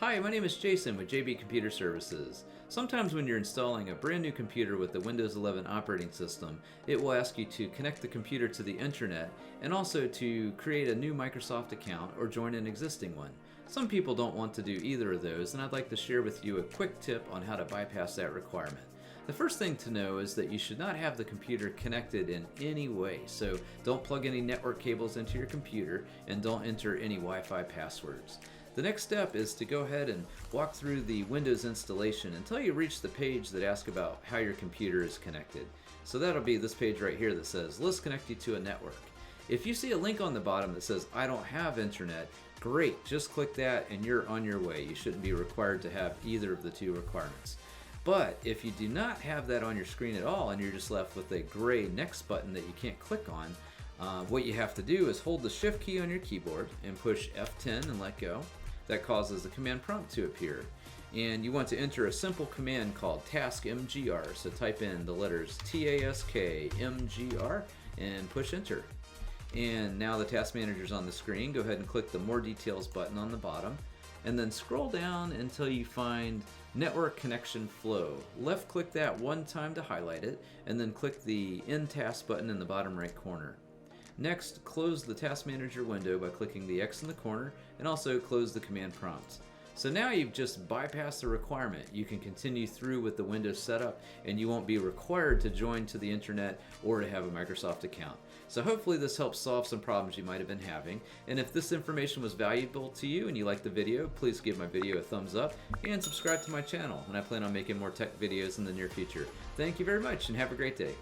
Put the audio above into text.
Hi, my name is Jason with JB Computer Services. Sometimes when you're installing a brand new computer with the Windows 11 operating system, it will ask you to connect the computer to the internet and also to create a new Microsoft account or join an existing one. Some people don't want to do either of those, and I'd like to share with you a quick tip on how to bypass that requirement. The first thing to know is that you should not have the computer connected in any way, so don't plug any network cables into your computer and don't enter any Wi-Fi passwords. The next step is to go ahead and walk through the Windows installation until you reach the page that asks about how your computer is connected. So that'll be this page right here that says, let's connect you to a network. If you see a link on the bottom that says, I don't have internet, great, just click that and you're on your way. You shouldn't be required to have either of the two requirements. But if you do not have that on your screen at all and you're just left with a gray next button that you can't click on, what you have to do is hold the shift key on your keyboard and push F10 and let go. That causes the command prompt to appear. And you want to enter a simple command called taskmgr. So type in the letters TASKMGR and push enter. And now the task manager is on the screen. Go ahead and click the more details button on the bottom. And then scroll down until you find network connection flow. Left click that one time to highlight it, and then click the end task button in the bottom right corner. Next, close the Task Manager window by clicking the X in the corner, and also close the command prompt. So now you've just bypassed the requirement. You can continue through with the Windows setup, and you won't be required to join to the internet or to have a Microsoft account. So hopefully this helps solve some problems you might have been having. And if this information was valuable to you and you liked the video, please give my video a thumbs up and subscribe to my channel. And I plan on making more tech videos in the near future. Thank you very much and have a great day.